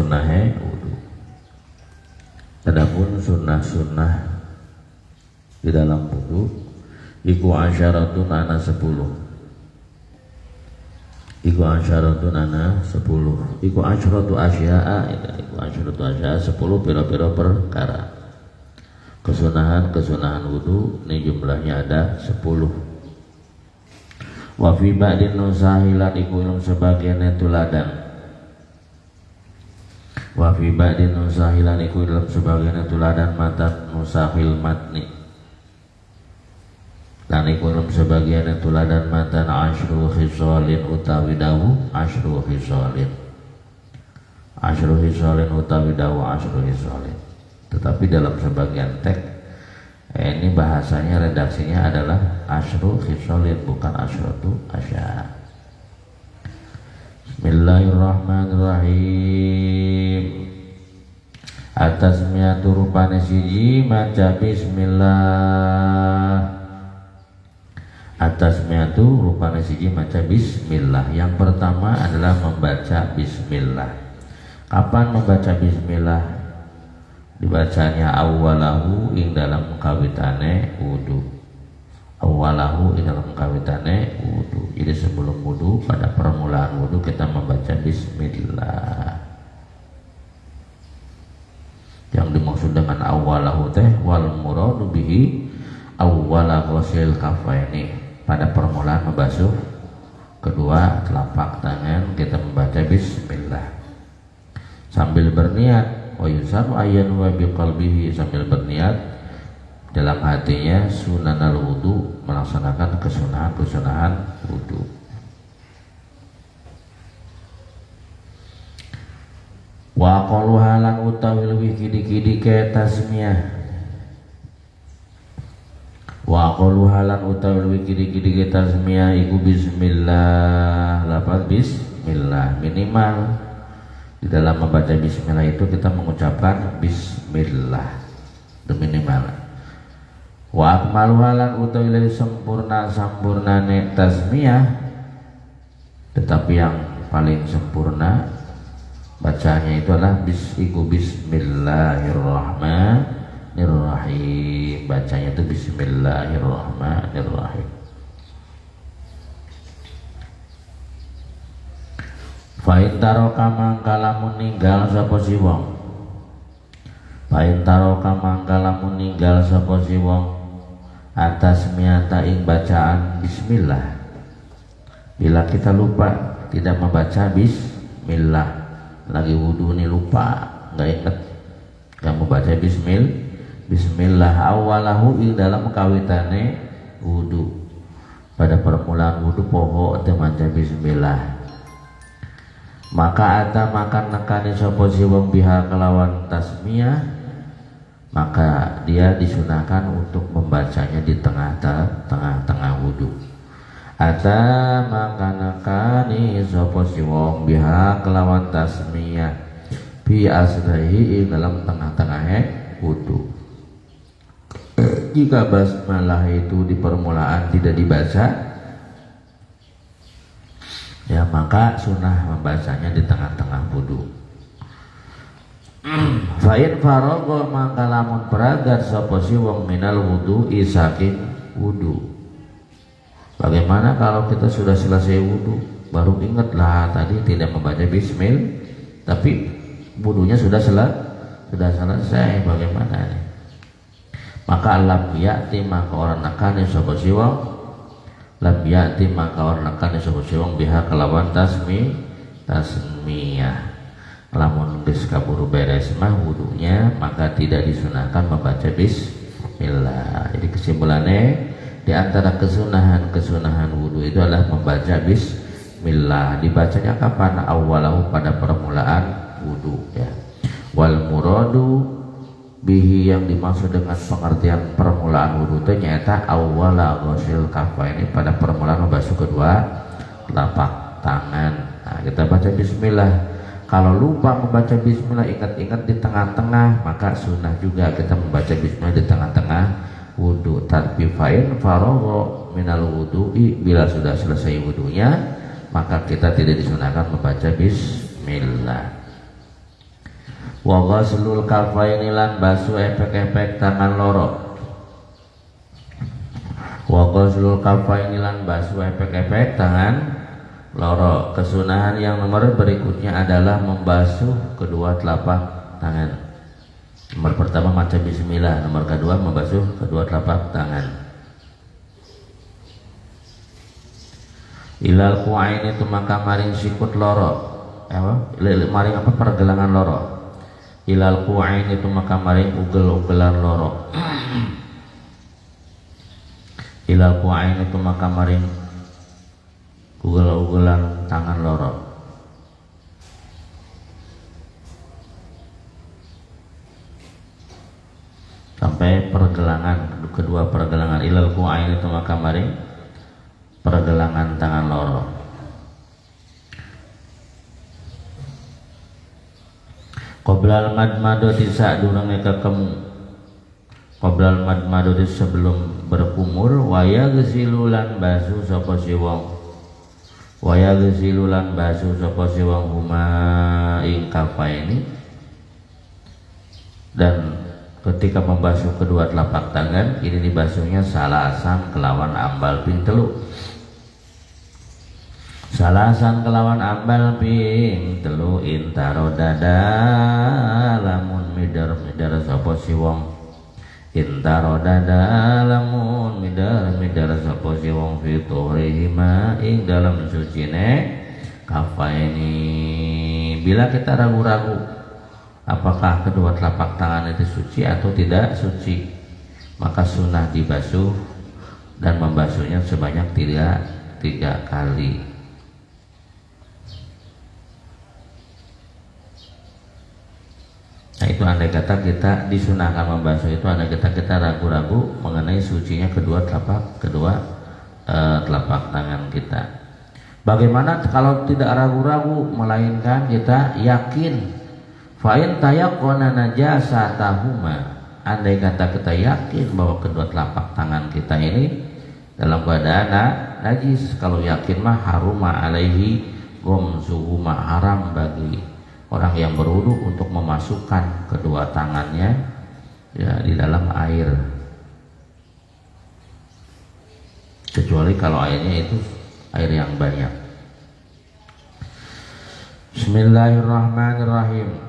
sunnah wudu. Adapun sunnah-sunnah di dalam wudu iku asyaratun ana 10. Iku asyaratun ana 10. Iku asyratu asya'a, iku asyratu asya'a 10 pira-pira perkara. Kesunahan wudu ini jumlahnya ada 10. Wa fi ba'din nusahilan iku ilmu sebagian tuladan. Wa fi ba'din nusahilan iku ilmu sebagian tuladan matan nusahil matni. Dan iku ilmu sebagian tuladan matan asyru khisalin utawi dawu asyru khisalin. Asyru khisalin utawi dawu asyru khisalin. Tetapi dalam sebagian teks ini bahasanya redaksinya adalah asyru khisalin bukan asyratu asya. Bismillahirrahmanirrahim. Atasmiyatu rupane siji maca bismillah. Atasmiyatu rupane siji maca bismillah. Yang pertama adalah membaca bismillah. Kapan membaca bismillah? Dibacanya awalahu ing dalam kawitane wudu. Awalahu ing dalam kawitane wudu. Jadi sebelum wudu, pada permulaan wudu kita membaca bismillah. Yang dimaksud dengan awalahu teh wal muradu bihi awwala ghusil kafaini. Pada permulaan membasuh kedua telapak tangan kita membaca bismillah. Sambil berniat wa yusaru ayyan wa biqalbihi, sambil berniat dalam hatinya sunanal wudu, melaksanakan kesunahan wudu. Wa qalu halan utawi luwih kidi-kidi ke tasmiyah. Wa qalu halan utawi luwih kidi-kidi ke tasmiyah iku bismillah. Lafaz bismillah minimal di dalam membaca bismillah itu kita mengucapkan bismillah minimal. Wa akmalu halan utawi lebih sempurnane tasmiyah, tetapi yang paling sempurna bacanya itu adalah bismillahirrahmanirrahim. Bacanya itu bismillahirrahmanirrahim. Fa'in taroka mangkalamun ninggal sapa si wong. Fa'in taroka mangkalamun ninggal sapa si wong atas miata ing bacaan bismillah. Bila kita lupa tidak membaca bismillah, lagi wudu ini lupa, nggak ingat, nggak membaca bismillah awalahu ing dalam kawitane wudu. Pada permulaan wudu poho teu maca bismillah. Maka ata makan nekani sapa si wong biha kelawan tasmiyah, maka dia disunahkan untuk membacanya di tengah-tengah wudu. Ata makan nekani sapa si wong biha kelawan tasmiyah bi asrahi dalam tengah-tengah wudu. Jika basmalah itu di permulaan tidak dibaca, ya maka sunnah membacanya di tengah-tengah wudu. Fa'in faragha mangka lamun peragat sapa si wong minal wudu saking wudu. Bagaimana kalau kita sudah selesai wudu baru ingatlah tadi tidak membaca bismillah, tapi wudunya sudah selesai, bagaimana ini? Maka lam ya'ti maka orang nakane sapa si wong, lam ya'ti maka orang nakane sapa si wong biha kelawan tasmiyah. Lamun geus kaburu beres mah wudunya, maka tidak disunahkan membaca bismillah. Jadi kesimpulannya di antara kesunahan wudu itu adalah membaca bismillah. Dibacanya kapan? Awalahu pada permulaan wudu ya. Wal muradu bihi yang dimaksud dengan pengertian permulaan wudu itu nyata awwala ghusil kafaini, pada permulaan membasuh kedua telapak tangan. Nah, kita baca bismillah. Kalau lupa membaca bismillah, ingat-ingat di tengah-tengah, maka sunnah juga kita membaca bismillah di tengah-tengah wudu. Tapi fa'in faragha minal wudu'i, bila sudah selesai wudunya, maka kita tidak disunahkan membaca bismillah. Wa ghaslul kafaini lan basuh epek-epek tangan loro. Wa ghaslul kafaini lan basuh epek-epek tangan loro. Kesunahan yang nomor berikutnya adalah membasuh kedua telapak tangan. Nomor pertama maca bismillah, nomor kedua membasuh kedua telapak tangan. Ilal kuain itu maka maring sikut loro. Maring apa pergelangan loro. Ilal kuain itu maka maring ugel-ugelan loro. Ilal kuain itu maka maring ugel-ugelan tangan loro. Sampai pergelangan, kedua pergelangan. Ilal kuain itu maka maring pergelangan tangan loro. Qoblal madmadoti sadurunge kekemu. Qoblal madmadoti sebelum berkumur. Waya gesilulan basuh sapa si wong. Waya gesilulan basuh sapa si wong huma ing kafaini. Dan ketika membasuh kedua telapak tangan ini dibasuhnya salasan kelawan ambal ping telu. Salasan kelawan ambal ping telu intaro dada lamun midar sapa si wong. Intaro dada lamun midar sapa si wong fiturihima ing dalam sucine kafaini. Bila kita ragu-ragu apakah kedua telapak tangan itu suci atau tidak suci, maka sunnah dibasuh dan membasuhnya sebanyak tiga kali. Nah itu andai kata kita disunahkan membasuh itu, andai kata kita ragu-ragu mengenai sucinya kedua telapak tangan kita. Bagaimana kalau tidak ragu-ragu, melainkan kita yakin? Fa'in tayaqqana najasatahuma, andai kata kita yakin bahwa kedua telapak tangan kita ini dalam keadaan najis. Kalau yakin mah haruma alaihi gomsuhuma, haram bagi orang yang berwudu untuk memasukkan kedua tangannya ya di dalam air, kecuali kalau airnya itu air yang banyak. Bismillahirrahmanirrahim.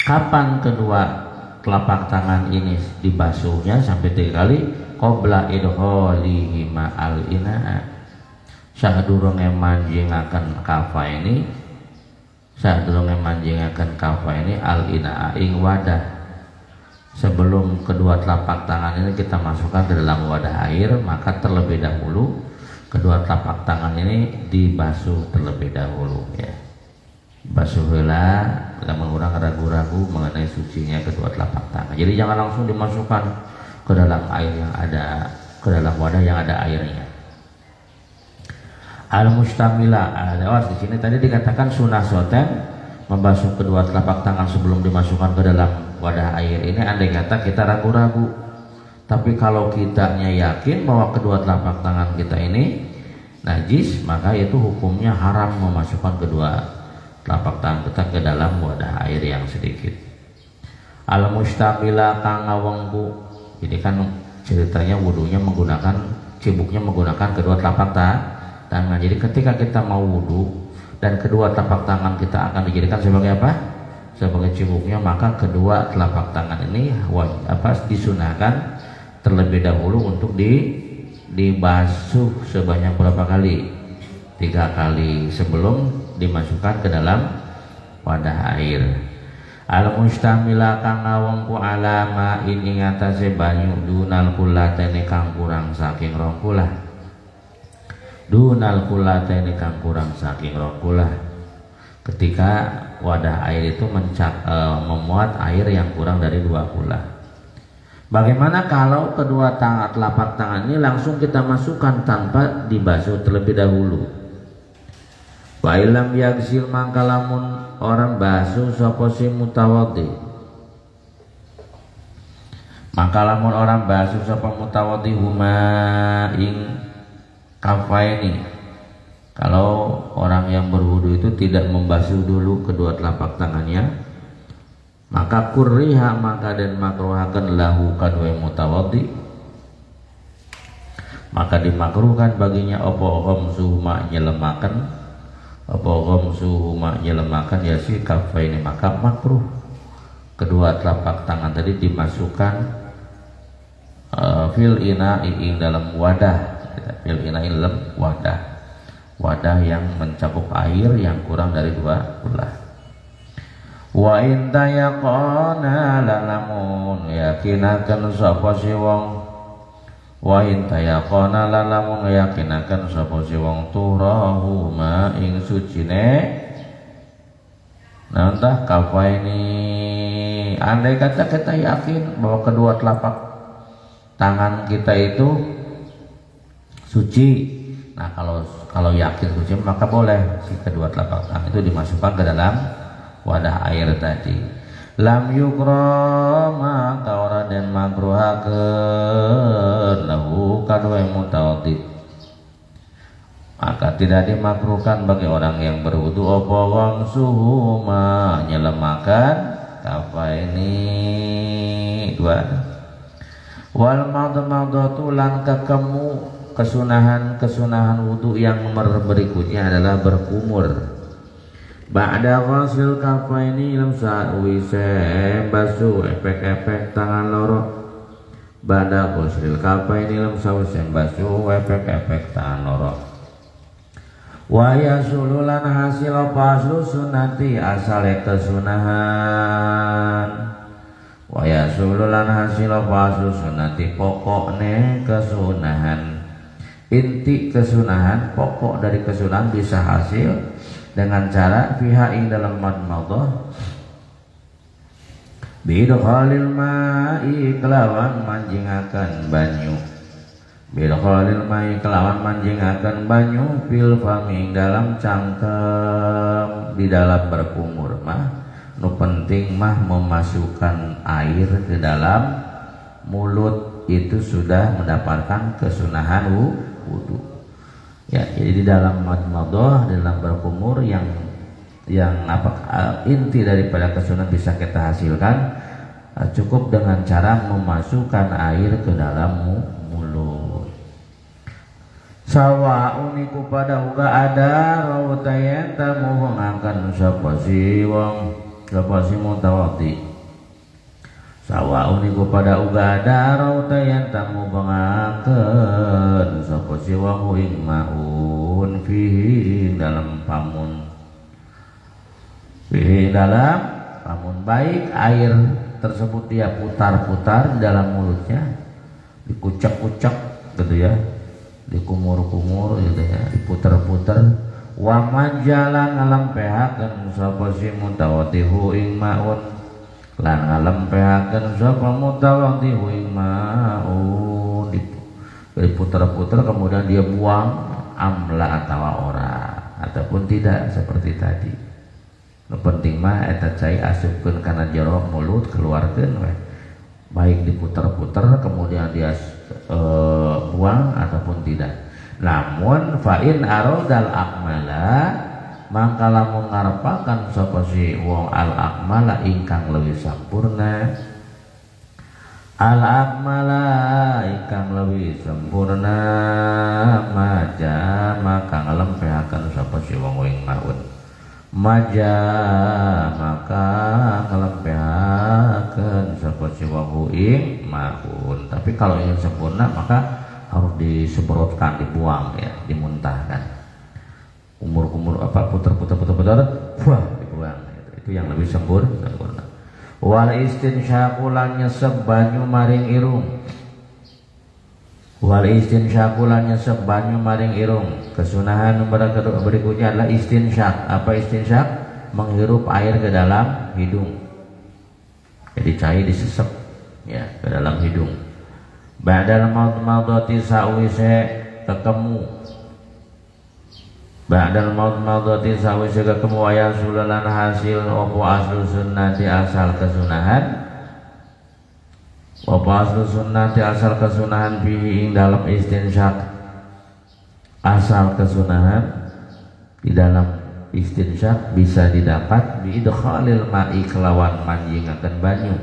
Kapan kedua telapak tangan ini dibasuhnya sampai 3 kali? Qabla idkhalihima al-ina'a, sadurunge manjingaken kafa ini, sadurunge manjingaken kafa ini al-ina'a ing wadah. Sebelum kedua telapak tangan ini kita masukkan ke dalam wadah air, maka terlebih dahulu kedua telapak tangan ini dibasuh terlebih dahulu ya. Basuhlah bila orang ragu-ragu mengenai sucinya kedua telapak tangan. Jadi jangan langsung dimasukkan ke dalam air yang ada, ke dalam wadah yang ada airnya. Al-mustamila, di sini tadi dikatakan sunnah soten membasuh kedua telapak tangan sebelum dimasukkan ke dalam wadah air ini andai kata kita ragu-ragu. Tapi kalau kitanya yakin bahwa kedua telapak tangan kita ini najis, maka itu hukumnya haram memasukkan kedua telapak tangan kita ke dalam wadah air yang sedikit. Al-mustamila kang ngawengku, ini kan ceritanya wudunya menggunakan, cibuknya menggunakan kedua telapak tangan. Jadi ketika kita mau wudu dan kedua telapak tangan kita akan dijadikan sebagai apa? Sebagai cibuknya, maka kedua telapak tangan ini disunahkan terlebih dahulu untuk dibasuh sebanyak berapa kali? 3 kali sebelum dimasukkan ke dalam wadah air. Al-mustamila kang ngawengku alama ini ngatasi banyu dunal kulatene kang kurang saking 2 kulah. Dunal kulatene kang kurang saking 2 kulah. Ketika wadah air itu memuat air yang kurang dari 2 kulah. Bagaimana kalau kedua telapak tangan ini langsung kita masukkan tanpa dibasuh terlebih dahulu? Wa ilam yagsil mangkalamun orang basuh sapa si mutawaddi, mangkalamun orang basuh sapa mutawaddi huma ing kafaini, Kalau orang yang berwudu itu tidak membasuh dulu kedua telapak tangannya, maka kurriha maka dan makruhakan lahu kadwe mutawaddi, maka dimakruhkan baginya opo suhuma nyelemakan, opo suhuma nyelemakan ya si kafaini, maka makruh kedua telapak tangan tadi dimasukkan fil ina'i dalam wadah, fil ina'i dalam wadah yang mencakup air yang kurang dari 2 belah. Wa in tayaqana lalamun yakinaken sapa si wong, wa in tayaqana lalamun yakinaken sapa si wong turahu ma ing sucine nantah kafaini, andai kata kita yakin bahwa kedua telapak tangan kita itu suci. Nah kalau yakin suci maka boleh si kedua telapak tangan itu dimasukkan ke dalam wadah air tadi. Lam yukra maka ora den makruhakeun lahu kadwe mutawaddi, maka tidak dimakruhkan bagi orang yang berwudu apa wong suhuma nyelemakan kafaini 2. Wal madmadatu lan kakemu, kesunahan wudu yang nomor berikutnya adalah berkumur. Ba'da ghasil kafaini lam sa'wise basuh efek-efek tangan loro. Ba'da ghasil kafaini lam sa'wise basuh efek-efek tangan loro. Wa yasululan hasil paslu sunati asale kesunahan. Wa yasululan hasil paslu sunati pokokne kesunahan. Inti kesunahan, pokok dari kesunahan bisa hasil dengan cara fiha ing dalam madmadah bidkhalil ma'i kelawan manjingaken banyu, bidkhalil ma'i kelawan manjingaken banyu fil fami dalam cangkem. Di dalam berkumur mah nu penting mah memasukkan air ke dalam mulut, itu sudah mendapatkan kesunahan wudu. Ya, jadi di dalam madmadah, dalam berkumur yang inti daripada kesunahan bisa kita hasilkan cukup dengan cara memasukkan air ke dalam mulut. Sawa'un iku pada uga ada rautayen tamu mengangkan sapa si mutawaddi. Sawa'un iku pada uga ada rautayen tamu mengangkan sapa si wong ing maun fihi dalam pamun, fihi dalam pamun, baik air tersebut dia putar-putar di dalam mulutnya, dikucek-kucek gitu ya, dikumur-kumur gitu ya, diputar-putar. Wa majalan ngalempehaken sapa si mutawaddihu ing maun, lan ngalempehaken sapa mutawaddihu ing maun, diputar-putar kemudian dia buang amla atau ora ataupun tidak seperti tadi. Nu penting mah eta cai asupkeun kana jero mulut, keluarkeun we. Baik diputar-putar kemudian dia buang ataupun tidak. Namun fa in aradal akmala, maka lamun ngarepaken sapa si wong al akmala ingkang leuwih sampurna, al akmala ingkang leuwih sampurna, maja maka ngalempehaken sapa si wong ing maun, maja maka ngalempehaken sapa si wong ing maun. Tapi kalau ingin sempurna maka harus disemprotkan, dibuang ya, dimuntahkan. Kumur-kumur apa putar-putar buah dibuang. Itu yang lebih sempurna. Wal istinsyaku lan nyesep banyu maring irung. Wal istinsyaku lan nyesep banyu maring irung. Kesunahan nomor berikutnya adalah istinsyak. Apa istinsyak? Menghirup air ke dalam hidung. Jadi cair disesep ya ke dalam hidung. Ba'dal madmadati sa'wise ketemu, ba'dal madmadati sa'wise ketemu ayat sulalan hasil opo aslu sunnati asal kesunahan, opo aslu sunnati asal kesunahan fihi ing dalam istinsyak asal kesunahan di dalam istinsyak bisa didapat bi idkhalil ma'i kelawan manjingaken banyu,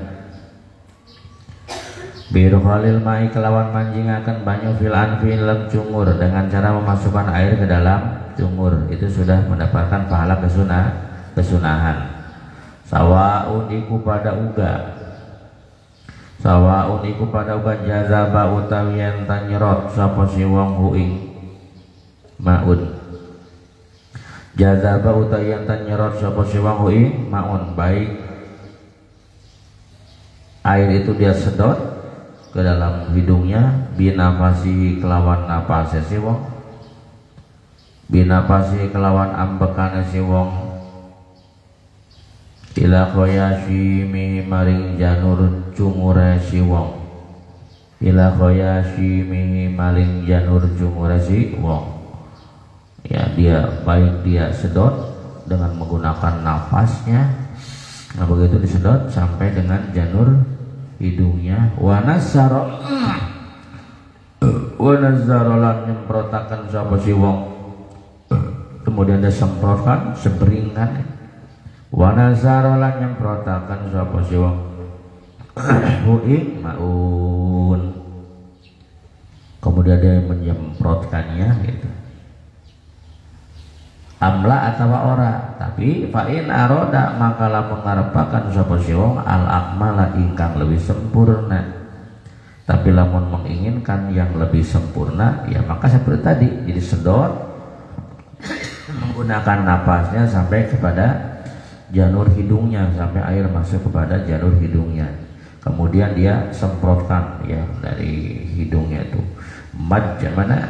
bi idkhalil ma'i kelawan manjingaken banyu fil anfi lam cungur, dengan cara memasukkan air ke dalam cungur. Itu sudah mendapatkan pahala kesunahan. Sawaun iku pada uga, sawaun iku pada uga jazaba utawi yen tanyerot sapa si wong hu ing maun, jazaba utawi yen tanyerot sapa si wong hu ing maun, baik air itu dia sedot ke dalam hidungnya, binafasi kelawan napasnya si wong, binafasi kelawan ambekane si wong, ila khoyashimi maring janur cungure si wong, ila khoyashimi maring janur cungure si wong. Ya, dia baik dia sedot dengan menggunakan nafasnya, nah begitu disedot sampai dengan janur hidungnya. Wa nasara lan nyemprotakan sapa si wong, kemudian dia semprotkan seberingan. Wa nazara lan nyemprotaken sapa si wong hu ing maun, kemudian dia menyemprotkannya gitu. Amla atau ora, tapi fa in aroda maka lamun ngarepaken sapa si wong al akmala ingkang lebih sempurna, tapi lamun menginginkan yang lebih sempurna ya maka seperti tadi, jadi sedot menggunakan napasnya sampai kepada janur hidungnya, sampai air masuk kepada janur hidungnya, kemudian dia semprotkan ya dari hidungnya itu mana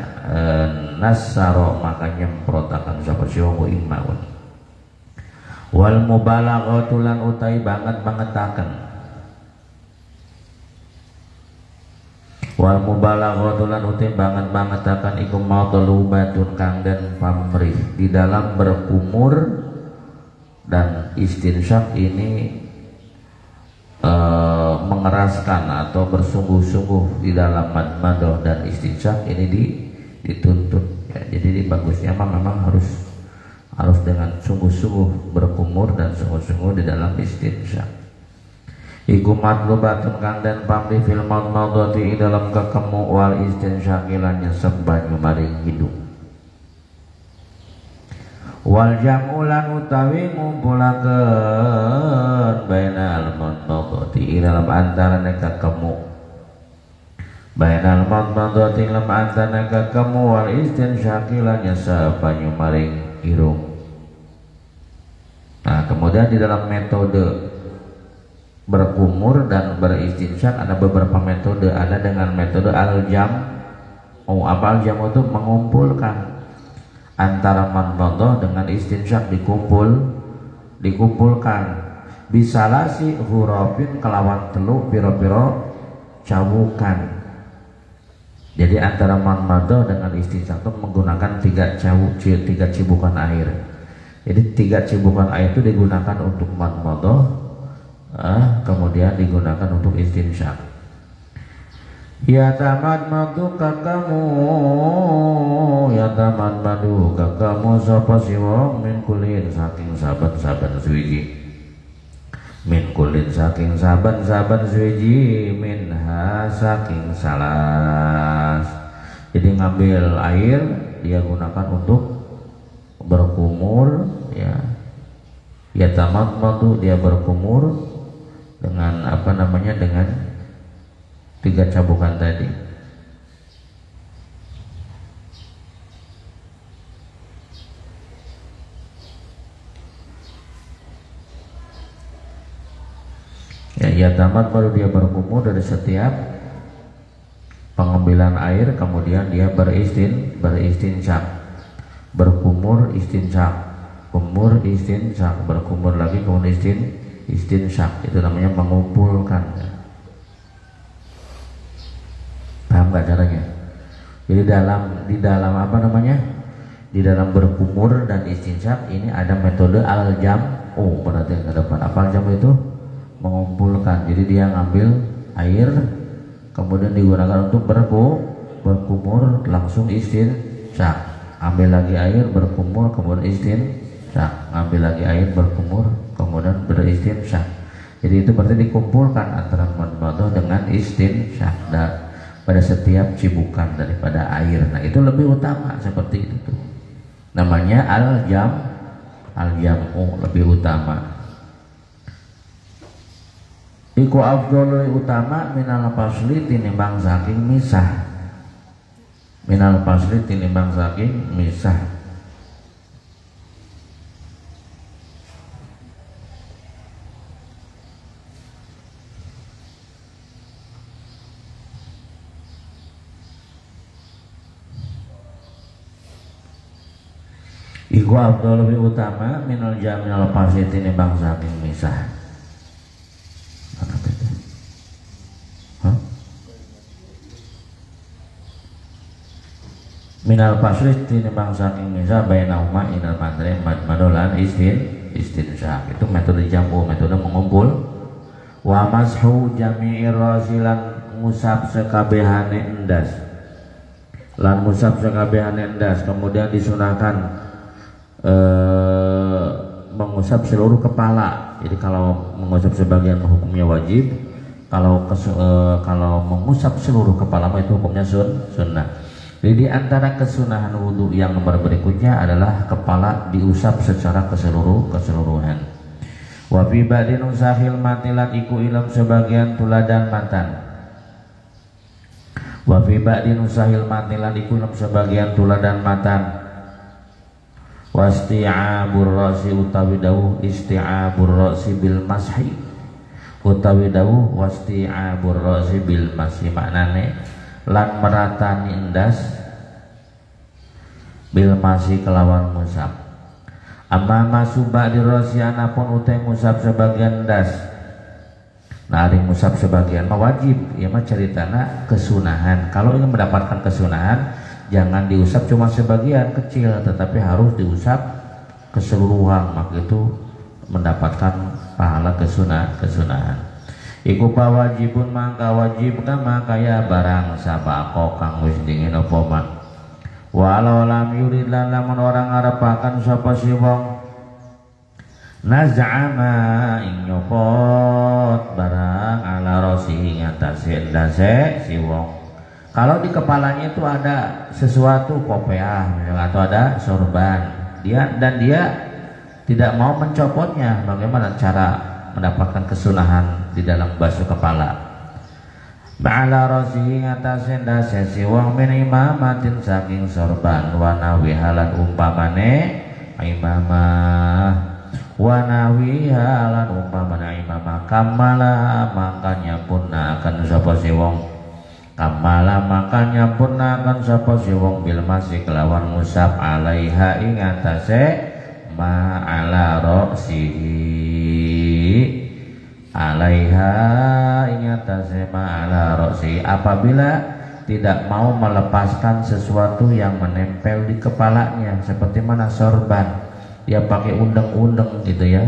nasaro, maka nyemprotakan sapa si wong ing maun. Wal mubalaghatu lan utai banget-bangetaken, wal mubalaghatu lan utai banget-bangetaken iku matlubatun kang den pamrih di dalam berkumur dan istinsyak ini mengeraskan atau bersungguh-sungguh di dalam madmadah dan istinsyak ini dituntut ya. Jadi bagusnya memang harus dengan sungguh-sungguh berkumur dan sungguh-sungguh di dalam istinsyak. Iku matlubatun kang den pamrih fil madmadati dalam kekemu wal istinsyak lan nyesep banyu maring hidung. Wal jam'ulan utawi ngumpulakeun bainal madmadati dalam antarané kekemu, bainal madmadati dalam antarané kekemu wal istinsyaqi lan nyesep banyu maring irung. Nah, kemudian di dalam metode berkumur dan beristinsyak ada beberapa metode. Ada dengan metode al-jam. Apa al-jam itu? Mengumpulkan antara madmadah dengan istinsyak, dikumpulkan bisalasi hurufin kelawan telu piro-piro cawukan. Jadi antara madmadah dengan istinsyak itu menggunakan tiga cibukan air. Jadi 3 cibukan air itu digunakan untuk madmadah, kemudian digunakan untuk istinsyak. Ya tamadmadu kakamu, ya tamadmadu kakamu sapa si wong min kulin saking saben-saben suwiji, min kulin saking saben-saben suwiji, minha saking salas. Jadi ngambil air dia gunakan untuk berkumur ya. Ya tamadmadu dia berkumur dengan dengan 3 cabukan tadi. Ya tamat baru dia berkumur dari setiap pengambilan air, kemudian dia beristinsyak, berkumur istinsyak, kumur istinsyak, berkumur lagi kemudian istinsyak. Itu namanya mengumpulkan. Paham gak caranya? Jadi di dalam di dalam berkumur dan istinsyak ini ada metode al-jam'u. Perhatian ke depan. Apa al-jam'u itu? Mengumpulkan. Jadi dia ngambil air, kemudian digunakan untuk berkumur langsung istinsyak. ambil lagi air berkumur kemudian istinsyak, ambil lagi air berkumur kemudian beristinsyak. Jadi itu berarti dikumpulkan antara madmadah dengan istinsyak pada setiap cibukan daripada air. Nah itu lebih utama seperti itu tuh. Namanya al-jam'u, lebih utama. Iku afdhalul utama minal fasli tinimbang saking misah. Minal fasli tinimbang saking misah. Iku afdal lebih utama minal jamil fasli tinimbang saking misah. Minal fasli tinimbang saking misah bainahuma inal madre madmadolan istinsyak. Itu metode jamu, metode mengumpul. Wa mashu jami'ir rasilan musab sekabehane endas. Lan musab sekabehane endas, kemudian disunahkan mengusap seluruh kepala. Jadi kalau mengusap sebagian hukumnya wajib, kalau mengusap seluruh kepala itu hukumnya sunnah. Jadi di antara kesunahan wudhu yang nomor berikutnya adalah kepala diusap secara keseluruhan. Wa fi ba'din usahil matilan iku ilam sebagian tuladan matan. Wa fi ba'din usahil matilan iku ilam sebagian tuladan matan. Wasti'abur rasi utawi dawuh isti'abur rasi bil mashi, utawi dawuh wasti'abur rasi bil mashi, maknane lan meratani endas bil mashi kelawan musab. Amma masuba di rasi anapun utai musab sebagian endas. Nah ari musab sebagian wajib, ya mah ceritana kesunahan. Kalau ingin mendapatkan kesunahan, jangan diusap cuma sebagian kecil, tetapi harus diusap keseluruhan, maka itu mendapatkan pahala kesunahan. Iku wajibun mangka wajib kama kaya barang sabako kang wis dingin apa mak. Walau lam yurid lan lamun orang ngarepaken sapa si wong naz'ama ing nyopot barang ala rosi ngatasi endase si wong. Kalau di kepalanya itu ada sesuatu kopiah atau ada sorban, dia tidak mau mencopotnya, bagaimana cara mendapatkan kesunahan di dalam basuh kepala? Ba'ala rasihi ngatasin dasesi wong min imamatin saking sorban wanawi halan umpamane imamah wanawi halan umpamane imamah kamala makanya punna akan sapa si wong kamala makanya punnakan sapa si wong bil masih kelawan musab alaiha ing atase ma ala roksihi alaiha ing atase ma ala roksihi, apabila tidak mau melepaskan sesuatu yang menempel di kepalanya seperti mana sorban, dia pakai undeng-undeng gitu ya,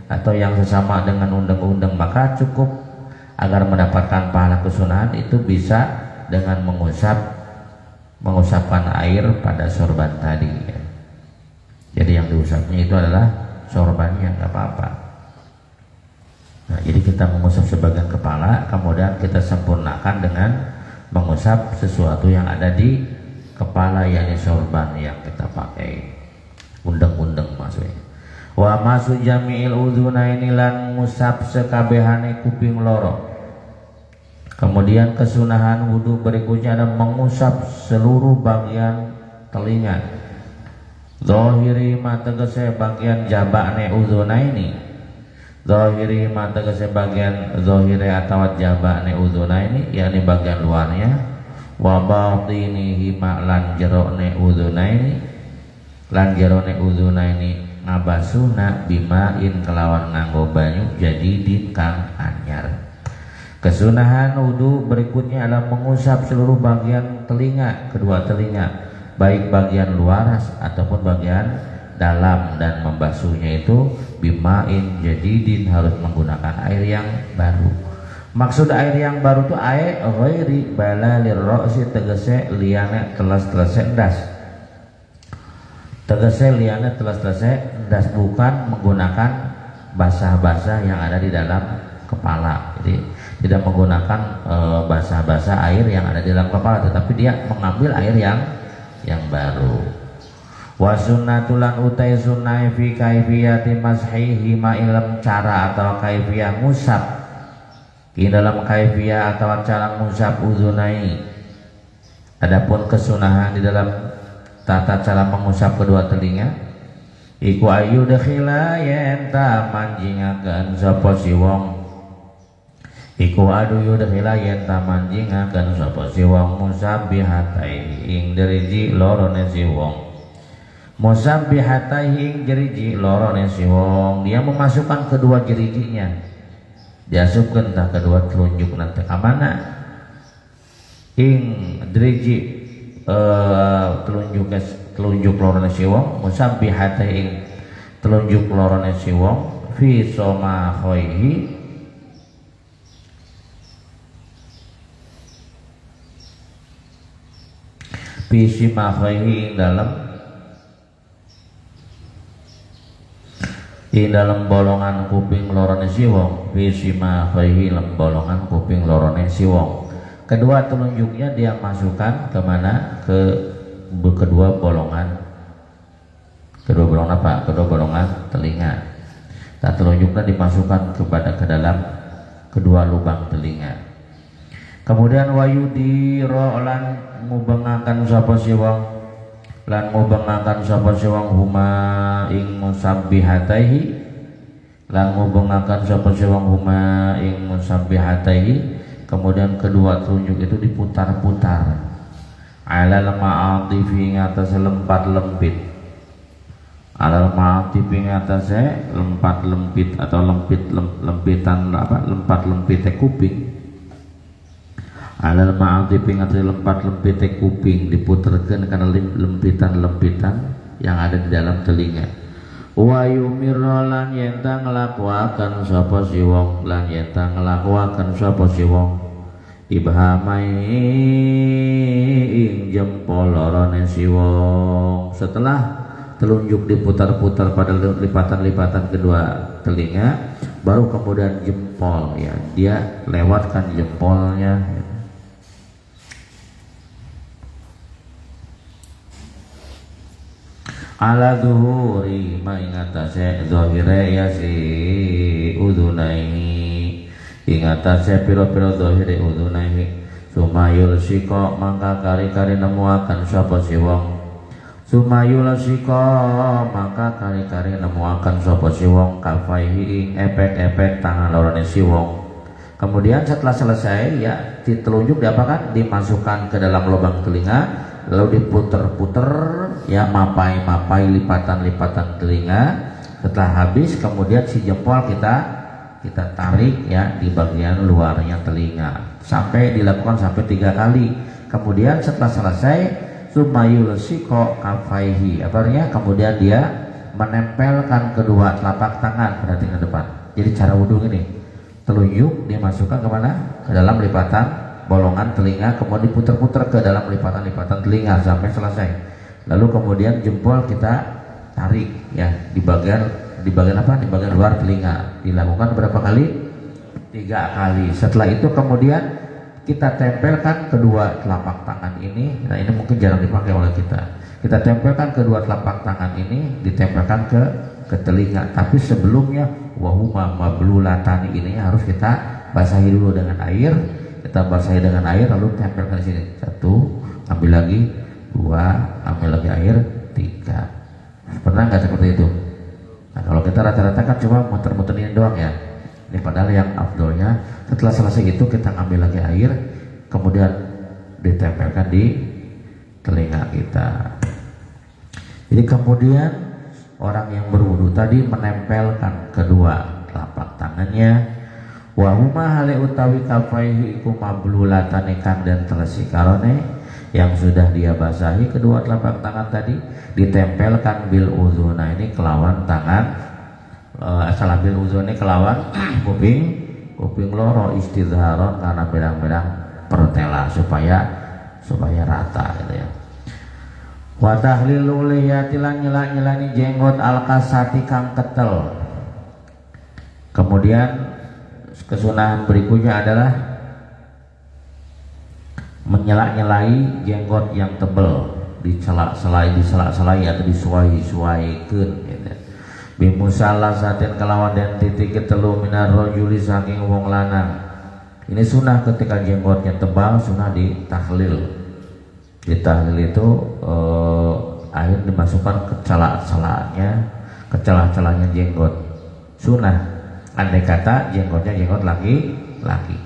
atau yang sesama dengan undeng-undeng, maka cukup agar mendapatkan pahala kesunahan itu bisa dengan mengusapkan air pada sorban tadi ya. Jadi yang diusapnya itu adalah sorbannya, nggak apa-apa. Nah, jadi kita mengusap sebagian kepala, kemudian kita sempurnakan dengan mengusap sesuatu yang ada di kepala, yakni sorban yang kita pakai, undeng-undeng maksudnya. Wa masu jami'il udzunaini lan musab sekabehane kuping loro. Kemudian kesunahan wudhu berikutnya adalah mengusap seluruh bagian telinga. Zahiri ma tegese bagian jabane udzunaini. Zahiri ma tegese bagian zahire atau jabane udzunaini, yakni bagian luarnya. Wa batinihi ma lan jerone udzunaini. Lan jerone udzunaini ngabasuna bimain kelawan nganggo banyu jadi kang anyar. Kesunahan wudhu berikutnya adalah mengusap seluruh bagian telinga, kedua telinga, baik bagian luar ataupun bagian dalam, dan membasuhnya itu bimain jadidin, harus menggunakan air yang baru. Maksud air yang baru itu air ghairi balalir ra'si, tegese liyane telas-telas endas. Tegese liana telah selesai das bukan menggunakan basah-basah yang ada di dalam kepala. Jadi tidak menggunakan basah-basah air yang ada di dalam kepala, tetapi dia mengambil air yang baru. Wa sunnatulan utai sunnah fi kaifiyati mashihi ma ilm cara atau kaifiyah ngusap di dalam kaifiyah atau cara ngusap uzunai. Adapun kesunahan di dalam tata cara mengusap kedua telinga iku ayu dakhila yen ta manjingaken sapa si wong iku adu yudkhila yen ta manjingaken sapa si wong musabbihatai ing deriji lorone si wong musabbihatai ing deriji lorone si wong dia memasukkan kedua jeriginya diasupkeun tah kedua telunjuk nanti ka mana ing deriji telunjuk lorone si wong musabbihate ing telunjuk lorone si wong fi somahoihi fi simahoihi ing dalam bolongan kuping lorone si wong fi simahoihi lem bolongan kuping lorone si wong. Kedua telunjuknya dia masukkan kemana? Ke kedua bolongan apa? Kedua bolongan telinga. Dan telunjuknya dimasukkan ke dalam kedua lubang telinga. Kemudian wayudiro lan ngubengakan sapa si wong lan ngubengakan sapa si wong huma ing musabbihataihi lan ngubengakan sapa si wong huma ing musabbihataihi. Kemudian kedua telunjuk itu diputar-putar alal ma'atifi ngatas lempat lempit alal ma'atifi ngatas lempat lempit atau lempitan apa lempat lempit kuping alal ma'atifi ngatas lempat lempit kuping diputarkan karena lempitan-lempitan yang ada di dalam telinga. Wa yumirra lan yenta nglakuaken sapa si wong lan yenta nglakuaken sapa si wong ibhamai ing jempol lorone si wong. Setelah telunjuk diputar-putar pada lipatan-lipatan kedua telinga baru kemudian jempol ya dia lewatkan jempolnya ya. Ala zuhuri ma ingatase zahire ya si udunai ingatase piro-piro zahire udunai sumayul siko mangka kari-kari nemuakan sapa si wong sumayul siko mangka kari-kari nemuakan sapa si wong kafaihi efek-efek tangan lorone si wong. Kemudian setelah selesai ya telunjuk diapakan dimasukkan ke dalam lubang telinga lalu diputer-puter ya mapai-mapai lipatan-lipatan telinga. Setelah habis kemudian si jempol kita tarik ya di bagian luarnya telinga sampai dilakukan sampai 3 kali. Kemudian setelah selesai sumayul siko kafaihi artinya kemudian dia menempelkan kedua telapak tangan berarti ke depan. Jadi cara wudhu ini telunjuk dimasukkan kemana? Ke dalam lipatan bolongan telinga, kemudian diputar-putar ke dalam lipatan-lipatan telinga sampai selesai. Lalu kemudian jempol kita tarik ya di bagian apa? Di bagian luar telinga. Dilakukan berapa kali? 3 kali. Setelah itu kemudian kita tempelkan kedua telapak tangan ini. Nah ini mungkin jarang dipakai oleh kita. Kita tempelkan kedua telapak tangan ini, ditempelkan ke telinga. Tapi sebelumnya wahuma mablulatani ini harus kita basahi dulu dengan air. Kita basahi dengan air lalu tempelkan di sini. 1, ambil lagi 2, ambil lagi air 3. Pernah nggak seperti itu? Nah kalau kita rata-rata kan cuma muter-muterin doang ya. Ini padahal yang afdolnya setelah selesai itu kita ambil lagi air kemudian ditempelkan di telinga kita. Jadi kemudian orang yang berwudu tadi menempelkan kedua telapak tangannya wa huma hale utawi kafaihi iku mablulatane kang dan telesikarone yang sudah dia basahi kedua telapak tangan tadi ditempelkan bil uzuna ini kelawan tangan salah bil uzuna kelawan kuping loro istidharon karena bedang-bedang pertela supaya rata gitu ya. Wa tahlilu lihiyatilan nyela-nyelani jenggot al-kasati kang ketel. Kemudian kesunahan berikutnya adalah menyela-nyelai jenggot yang tebal, diselai atau disuai-suaikeun gitu. Bimusallasatin kelawan dan titik ketelu minar rajuli saking wong lanang. Ini sunnah ketika jenggotnya tebal, sunnah ditahlil. Ditahlil itu air dimasukkan ke celah-celahnya jenggot. Sunnah. Andai kata jenggotnya jenggot laki-laki.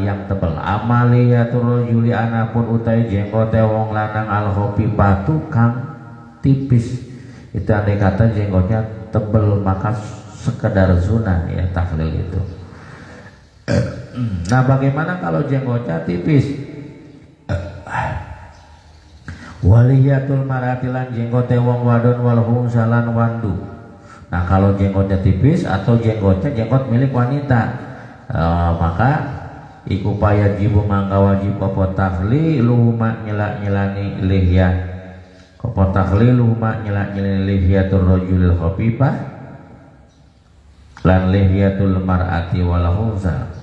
Yang tebal. Amaliyatul rajuli anapun utai jenggote wong lanang al-khafifatu kang tipis. Itu andai kata jenggotnya tebal maka sekedar sunnah ya tahlil itu. Nah bagaimana kalau jenggotnya tipis? Waliyatul maratilan jenggote wong wadon wal hungsalan wandu. Nah kalau jenggotnya tipis atau jenggot milik wanita, maka iku payajibu mangga wajib apa tahlilu ma nyelani lihyah. Apa tahlilu ma nyelani lihyatul rajulil khafifah lan lihyatul mar'ati wal hunsa.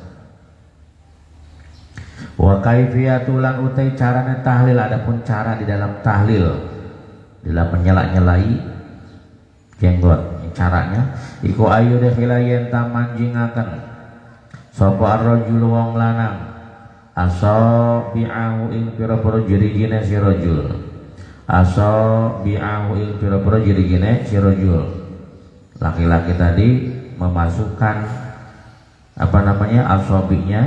Wa kaifiyatul lan utai carane tahlil, adapun cara di dalam tahlil dalam menyela-nyelai jenggot, caranya iku ayu dekhila yen tamanjingaken sapa ar-rajul wong lanang asabi'ahu ing pira-pira jirigine si rajul. Asabi'ahu ing pira-pira jirigine si rajul. Laki-laki tadi memasukkan asabinya,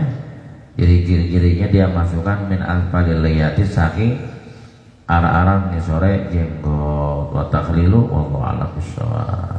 jari-jarinya dia masukkan min alfalil liyati saking arah-arah ngisore jenggot. Wa takhlilu wa ala bisawab.